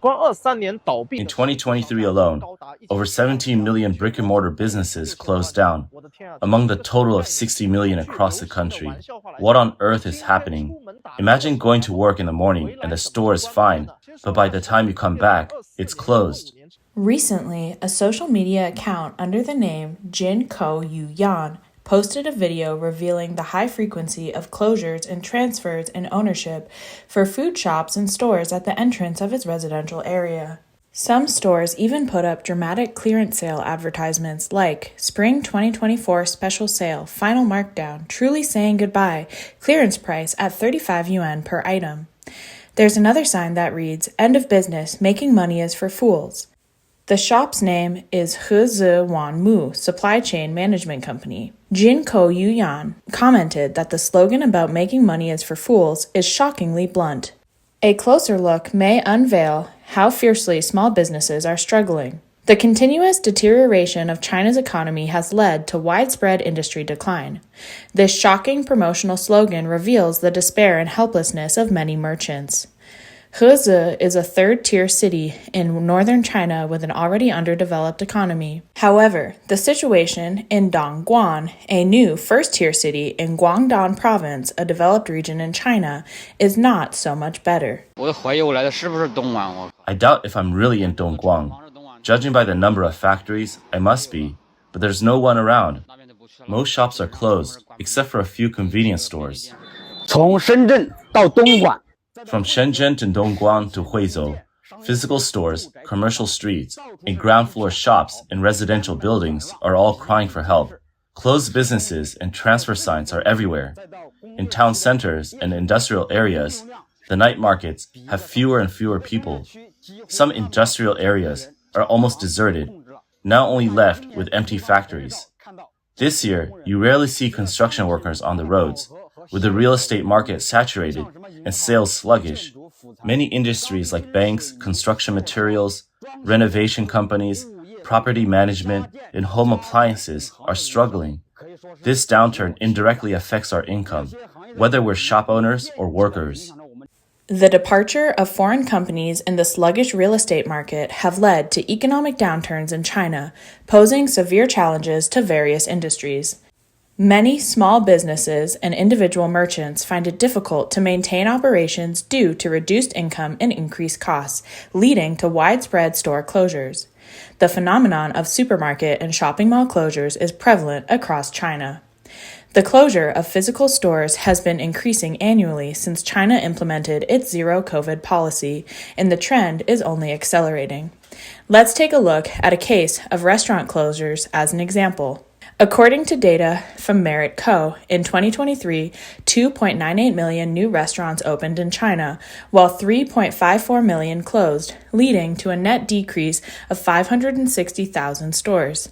In 2023 alone, over 17 million brick-and-mortar businesses closed down, among the total of 60 million across the country. What on earth is happening? Imagine going to work in the morning and the store is fine, but by the time you come back, it's closed. Recently, a social media account under the name Jinko Yuyan posted a video revealing the high frequency of closures and transfers in ownership for food shops and stores at the entrance of its residential area. Some stores even put up dramatic clearance sale advertisements like Spring 2024 Special Sale, Final Markdown, Truly Saying Goodbye, clearance price at 35 yuan per item. There's another sign that reads, End of Business, Making Money is for Fools. The shop's name is Hezi Wanmu Supply Chain Management Company. Jinko Yuyan commented that the slogan about making money is for fools is shockingly blunt. A closer look may unveil how fiercely small businesses are struggling. The continuous deterioration of China's economy has led to widespread industry decline. This shocking promotional slogan reveals the despair and helplessness of many merchants. Hezi is a third-tier city in northern China with an already underdeveloped economy. However, the situation in Dongguan, a new first-tier city in Guangdong Province, a developed region in China, is not so much better. I doubt if I'm really in Dongguan. Judging by the number of factories, I must be, but there's no one around. Most shops are closed, except for a few convenience stores. 从深圳到东莞 From Shenzhen to Dongguan to Huizhou, physical stores, commercial streets, and ground floor shops and residential buildings are all crying for help. Closed businesses and transfer signs are everywhere. In town centers and industrial areas, the night markets have fewer and fewer people. Some industrial areas are almost deserted, now only left with empty factories. This year, you rarely see construction workers on the roads, with the real estate market saturated and sales sluggish. Many industries like banks, construction materials, renovation companies, property management, and home appliances are struggling. This downturn indirectly affects our income, whether we're shop owners or workers. The departure of foreign companies in the sluggish real estate market have led to economic downturns in China, posing severe challenges to various industries. Many small businesses and individual merchants find it difficult to maintain operations due to reduced income and increased costs, leading to widespread store closures. The phenomenon of supermarket and shopping mall closures is prevalent across China. The closure of physical stores has been increasing annually since China implemented its zero-COVID policy, and the trend is only accelerating. Let's take a look at a case of restaurant closures as an example. According to data from Merit Co., in 2023, 2.98 million new restaurants opened in China, while 3.54 million closed, leading to a net decrease of 560,000 stores.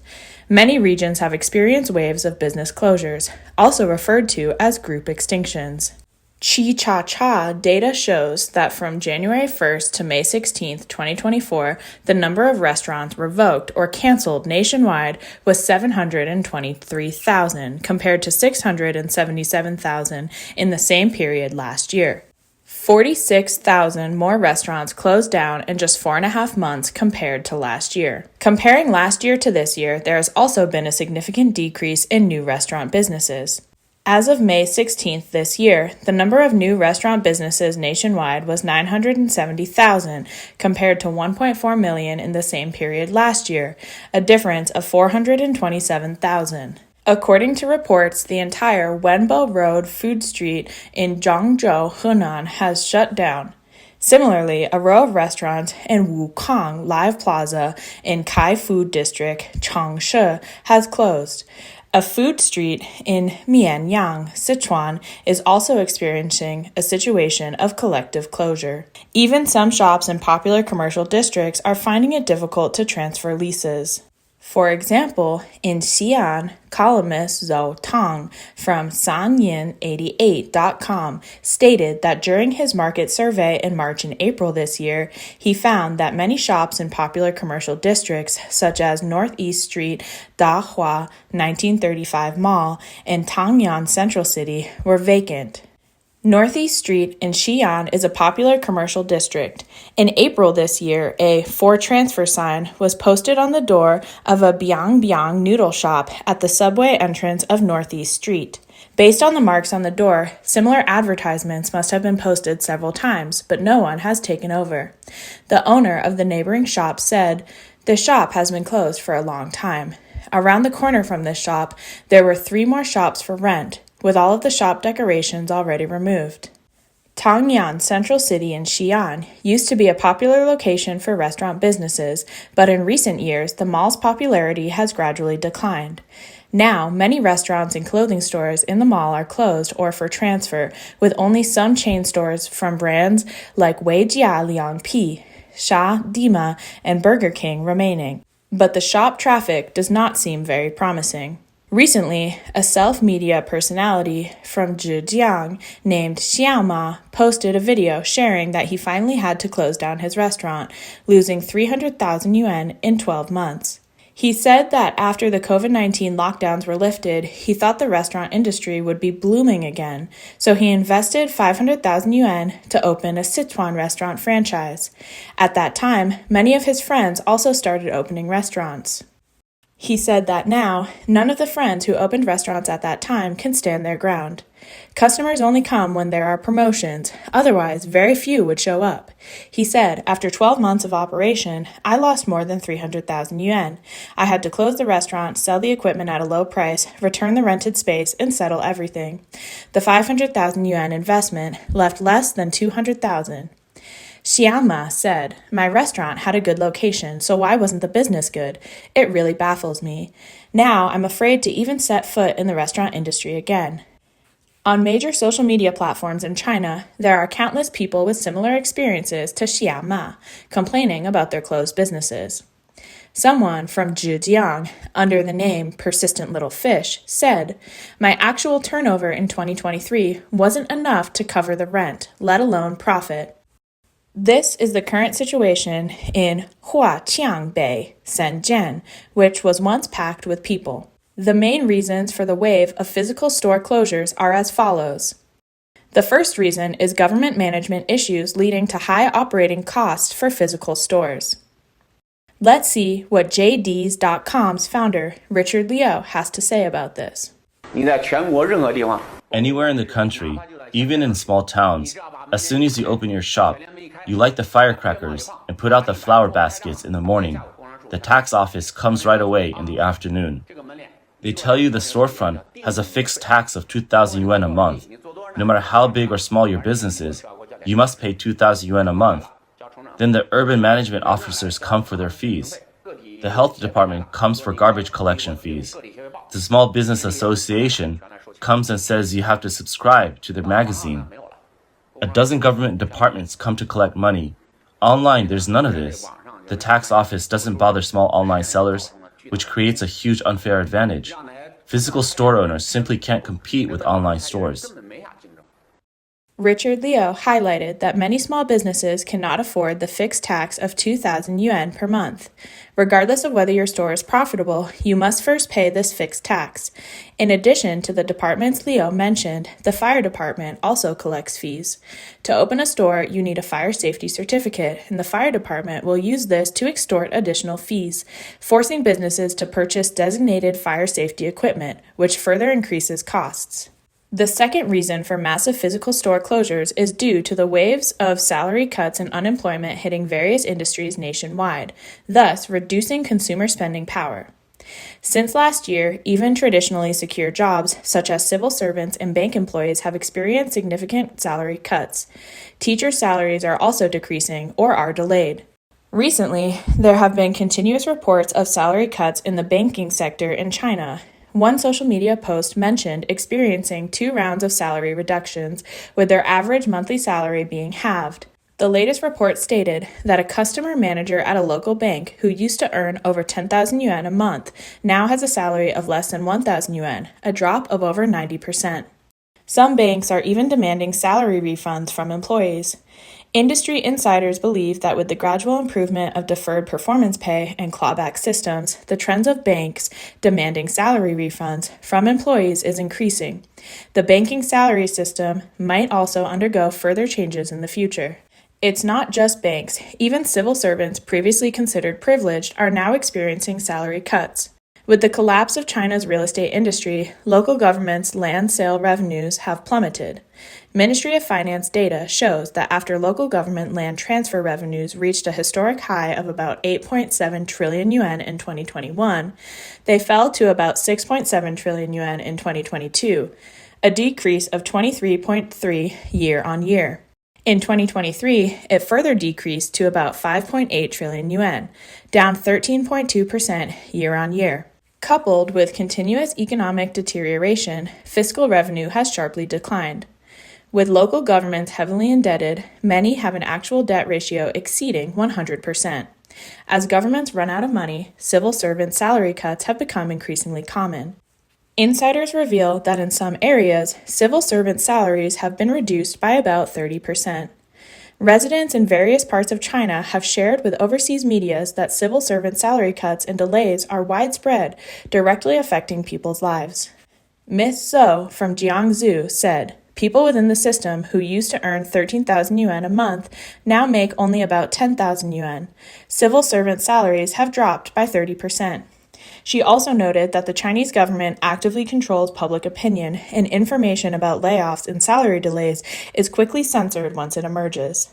Many regions have experienced waves of business closures, also referred to as group extinctions. Chi-Cha-Cha data shows that from January 1st to May 16th, 2024, the number of restaurants revoked or canceled nationwide was 723,000 compared to 677,000 in the same period last year. 46,000 more restaurants closed down in just 4.5 months compared to last year. Comparing last year to this year, there has also been a significant decrease in new restaurant businesses. As of May 16th this year, the number of new restaurant businesses nationwide was 970,000 compared to 1.4 million in the same period last year, a difference of 427,000. According to reports, the entire Wenbo Road food street in Zhangzhou, Henan has shut down. Similarly, a row of restaurants in Wukong Live Plaza in Kai Food District, Changshe, has closed. A food street in Mianyang, Sichuan, is also experiencing a situation of collective closure. Even some shops in popular commercial districts are finding it difficult to transfer leases. For example, in Xi'an, columnist Zhou Tang from Sanyin88.com stated that during his market survey in March and April this year, he found that many shops in popular commercial districts such as Northeast Street, Dahua 1935 Mall, and Tangyan Central City were vacant. Northeast Street in Xi'an is a popular commercial district. In April this year, a "For Transfer" sign was posted on the door of a Biang Biang noodle shop at the subway entrance of Northeast Street. Based on the marks on the door, similar advertisements must have been posted several times, but no one has taken over. The owner of the neighboring shop said, "The shop has been closed for a long time. Around the corner from this shop, there were 3 more shops for rent, with all of the shop decorations already removed." Tangyan Central City in Xi'an used to be a popular location for restaurant businesses, but in recent years, the mall's popularity has gradually declined. Now, many restaurants and clothing stores in the mall are closed or for transfer, with only some chain stores from brands like Weijia Liang Pi, Sha Dima, and Burger King remaining. But the shop traffic does not seem very promising. Recently, a self-media personality from Zhejiang named Xiaoma posted a video sharing that he finally had to close down his restaurant, losing 300,000 yuan in 12 months. He said that after the COVID-19 lockdowns were lifted, he thought the restaurant industry would be blooming again, so he invested 500,000 yuan to open a Sichuan restaurant franchise. At that time, many of his friends also started opening restaurants. He said that now, none of the friends who opened restaurants at that time can stand their ground. Customers only come when there are promotions, otherwise very few would show up. He said, "After 12 months of operation, I lost more than 300,000 yuan. I had to close the restaurant, sell the equipment at a low price, return the rented space, and settle everything. The 500,000 yuan investment left less than 200,000. Xiaoma said, "My restaurant had a good location, so why wasn't the business good? It really baffles me. Now I'm afraid to even set foot in the restaurant industry again." On major social media platforms in China, there are countless people with similar experiences to Xiaoma, complaining about their closed businesses. Someone from Zhejiang, under the name Persistent Little Fish, said, "My actual turnover in 2023 wasn't enough to cover the rent, let alone profit." This is the current situation in Huaqiang Bay, Shenzhen, which was once packed with people. The main reasons for the wave of physical store closures are as follows. The first reason is government management issues leading to high operating costs for physical stores. Let's see what JDs.com's founder, Richard Liu, has to say about this. Anywhere in the country, even in small towns, as soon as you open your shop, you light the firecrackers and put out the flower baskets in the morning. The tax office comes right away in the afternoon. They tell you the storefront has a fixed tax of 2,000 yuan a month. No matter how big or small your business is, you must pay 2,000 yuan a month. Then the urban management officers come for their fees. The health department comes for garbage collection fees. The small business association comes and says you have to subscribe to their magazine. A dozen government departments come to collect money. Online, there's none of this. The tax office doesn't bother small online sellers, which creates a huge unfair advantage. Physical store owners simply can't compete with online stores. Richard Liu highlighted that many small businesses cannot afford the fixed tax of 2,000 yuan per month. Regardless of whether your store is profitable, you must first pay this fixed tax. In addition to the departments Liu mentioned, the fire department also collects fees. To open a store, you need a fire safety certificate, and the fire department will use this to extort additional fees, forcing businesses to purchase designated fire safety equipment, which further increases costs. The second reason for massive physical store closures is due to the waves of salary cuts and unemployment hitting various industries nationwide, thus reducing consumer spending power. Since last year, even traditionally secure jobs, such as civil servants and bank employees, have experienced significant salary cuts. Teacher salaries are also decreasing or are delayed. Recently, there have been continuous reports of salary cuts in the banking sector in China. One social media post mentioned experiencing 2 rounds of salary reductions, with their average monthly salary being halved. The latest report stated that a customer manager at a local bank who used to earn over 10,000 yuan a month now has a salary of less than 1,000 yuan, a drop of over 90%. Some banks are even demanding salary refunds from employees. Industry insiders believe that with the gradual improvement of deferred performance pay and clawback systems, the trends of banks demanding salary refunds from employees is increasing. The banking salary system might also undergo further changes in the future. It's not just banks. Even civil servants previously considered privileged are now experiencing salary cuts. With the collapse of China's real estate industry, local governments' land sale revenues have plummeted. Ministry of Finance data shows that after local government land transfer revenues reached a historic high of about 8.7 trillion yuan in 2021, they fell to about 6.7 trillion yuan in 2022, a decrease of 23.3% year-on-year. In 2023, it further decreased to about 5.8 trillion yuan, down 13.2% year-on-year. Coupled with continuous economic deterioration, fiscal revenue has sharply declined. With local governments heavily indebted, many have an actual debt ratio exceeding 100%. As governments run out of money, civil servant salary cuts have become increasingly common. Insiders reveal that in some areas, civil servant salaries have been reduced by about 30%. Residents in various parts of China have shared with overseas medias that civil servant salary cuts and delays are widespread, directly affecting people's lives. Ms. Zhou from Jiangsu said, "People within the system who used to earn 13,000 yuan a month now make only about 10,000 yuan. Civil servant salaries have dropped by 30%. She also noted that the Chinese government actively controls public opinion, and information about layoffs and salary delays is quickly censored once it emerges.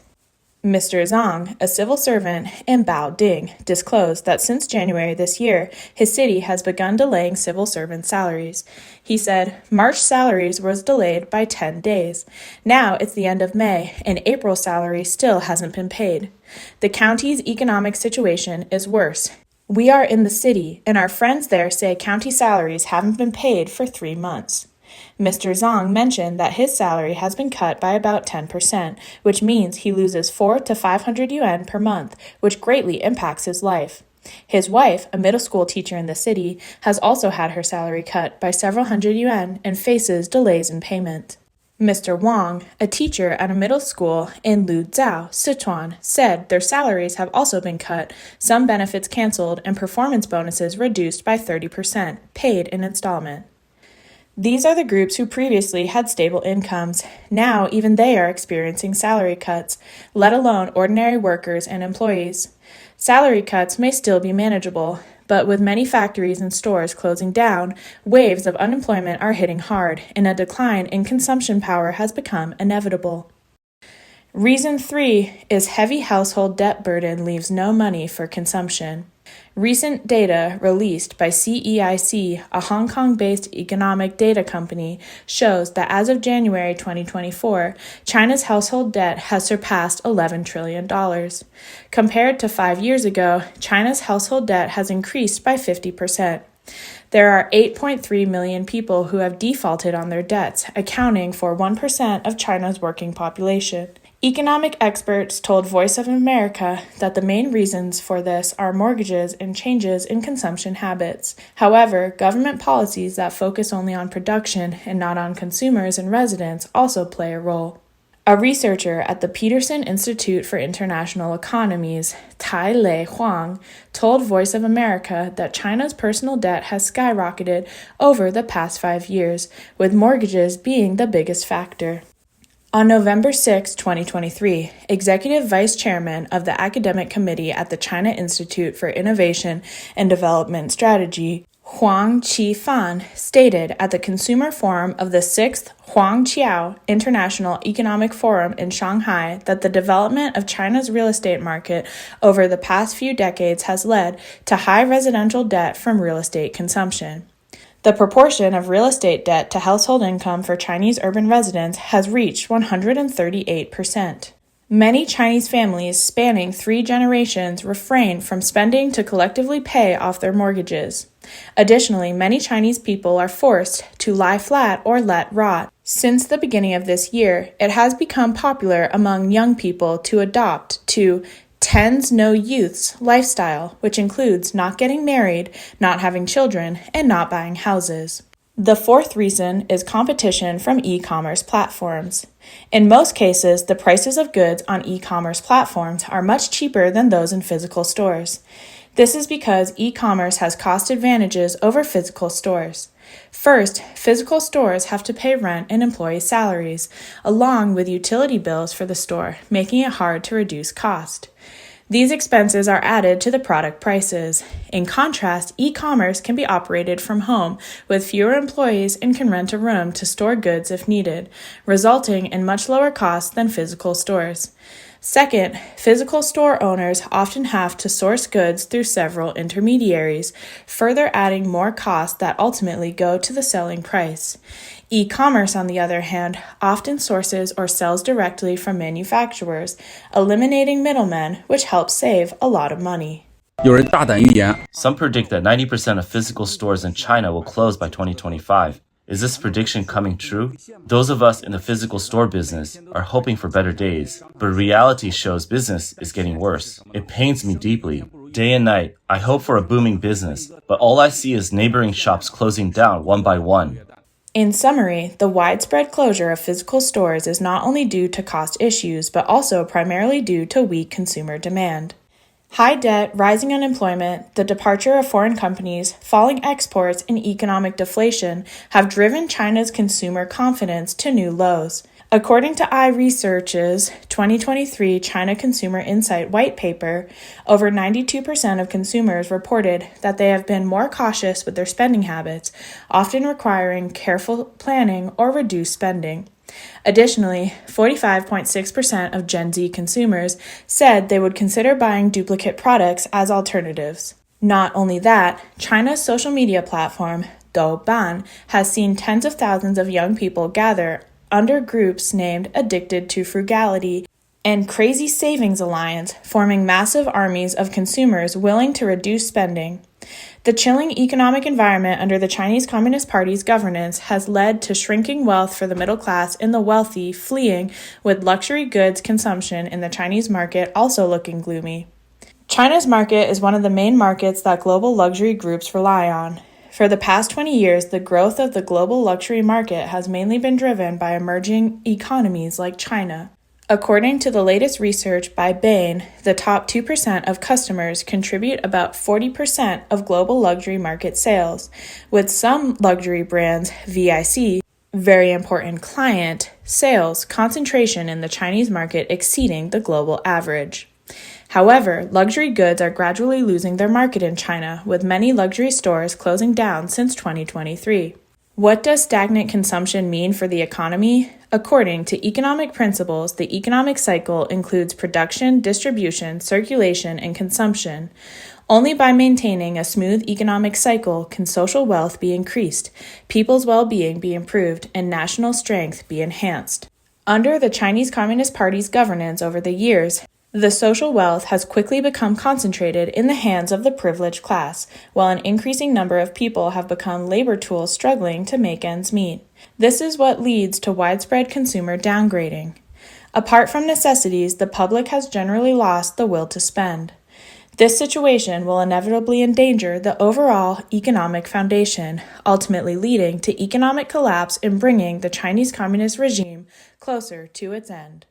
Mr. Zhang, a civil servant in Baoding, disclosed that since January this year, his city has begun delaying civil servant salaries. He said, March salaries was delayed by 10 days. Now it's the end of May, and April salary still hasn't been paid. The county's economic situation is worse. We are in the city, and our friends there say county salaries haven't been paid for 3 months. Mr. Zhang mentioned that his salary has been cut by about 10%, which means he loses 400 to 500 yuan per month, which greatly impacts his life. His wife, a middle school teacher in the city, has also had her salary cut by several hundred yuan and faces delays in payment. Mr. Wang, a teacher at a middle school in Luzhou, Sichuan, said their salaries have also been cut, some benefits canceled, and performance bonuses reduced by 30%, paid in installment. These are the groups who previously had stable incomes. Now even they are experiencing salary cuts, let alone ordinary workers and employees. Salary cuts may still be manageable, but with many factories and stores closing down, waves of unemployment are hitting hard, and a decline in consumption power has become inevitable. Reason 3 is heavy household debt burden leaves no money for consumption. Recent data released by CEIC, a Hong Kong-based economic data company, shows that as of January 2024, China's household debt has surpassed $11 trillion. Compared to 5 years ago, China's household debt has increased by 50%. There are 8.3 million people who have defaulted on their debts, accounting for 1% of China's working population. Economic experts told Voice of America that the main reasons for this are mortgages and changes in consumption habits. However, government policies that focus only on production and not on consumers and residents also play a role. A researcher at the Peterson Institute for International Economies, Tai Lei Huang, told Voice of America that China's personal debt has skyrocketed over the past 5 years, with mortgages being the biggest factor. On November 6, 2023, Executive Vice Chairman of the Academic Committee at the China Institute for Innovation and Development Strategy, Huang Qifan, stated at the Consumer Forum of the 6th Huangqiao International Economic Forum in Shanghai that the development of China's real estate market over the past few decades has led to high residential debt from real estate consumption. The proportion of real estate debt to household income for Chinese urban residents has reached 138%. Many Chinese families spanning 3 generations refrain from spending to collectively pay off their mortgages. Additionally, many Chinese people are forced to lie flat or let rot. Since the beginning of this year, it has become popular among young people to adopt to Tens no youths lifestyle, which includes not getting married, not having children, and not buying houses. The fourth reason is competition from e-commerce platforms. In most cases, the prices of goods on e-commerce platforms are much cheaper than those in physical stores. This is because e-commerce has cost advantages over physical stores. First, physical stores have to pay rent and employee salaries, along with utility bills for the store, making it hard to reduce cost. These expenses are added to the product prices. In contrast, e-commerce can be operated from home with fewer employees and can rent a room to store goods if needed, resulting in much lower costs than physical stores. Second, physical store owners often have to source goods through several intermediaries, further adding more costs that ultimately go to the selling price. E-commerce, on the other hand, often sources or sells directly from manufacturers, eliminating middlemen, which helps save a lot of money. 有人大胆预言， Some predict that 90% of physical stores in China will close by 2025. Is this prediction coming true? Those of us in the physical store business are hoping for better days, but reality shows business is getting worse. It pains me deeply. Day and night, I hope for a booming business, but all I see is neighboring shops closing down one by one. In summary, the widespread closure of physical stores is not only due to cost issues, but also primarily due to weak consumer demand. High debt, rising unemployment, the departure of foreign companies, falling exports, and economic deflation have driven China's consumer confidence to new lows. According to iResearch's 2023 China Consumer Insight White Paper, over 92% of consumers reported that they have been more cautious with their spending habits, often requiring careful planning or reduced spending. Additionally, 45.6% of Gen Z consumers said they would consider buying duplicate products as alternatives. Not only that, China's social media platform, Douban, has seen tens of thousands of young people gather under groups named Addicted to Frugality and Crazy Savings Alliance, forming massive armies of consumers willing to reduce spending. The chilling economic environment under the Chinese Communist Party's governance has led to shrinking wealth for the middle class and the wealthy fleeing, with luxury goods consumption in the Chinese market also looking gloomy. China's market is one of the main markets that global luxury groups rely on. For the past 20 years, the growth of the global luxury market has mainly been driven by emerging economies like China. According to the latest research by Bain, the top 2% of customers contribute about 40% of global luxury market sales, with some luxury brands, VIC, very important client, sales concentration in the Chinese market exceeding the global average. However, luxury goods are gradually losing their market in China, with many luxury stores closing down since 2023. What does stagnant consumption mean for the economy? According to economic principles, the economic cycle includes production, distribution, circulation, and consumption. Only by maintaining a smooth economic cycle can social wealth be increased, people's well-being be improved, and national strength be enhanced. Under the Chinese Communist Party's governance over the years, the social wealth has quickly become concentrated in the hands of the privileged class, while an increasing number of people have become labor tools struggling to make ends meet. This is what leads to widespread consumer downgrading. Apart from necessities, the public has generally lost the will to spend. This situation will inevitably endanger the overall economic foundation, ultimately leading to economic collapse and bringing the Chinese Communist regime closer to its end.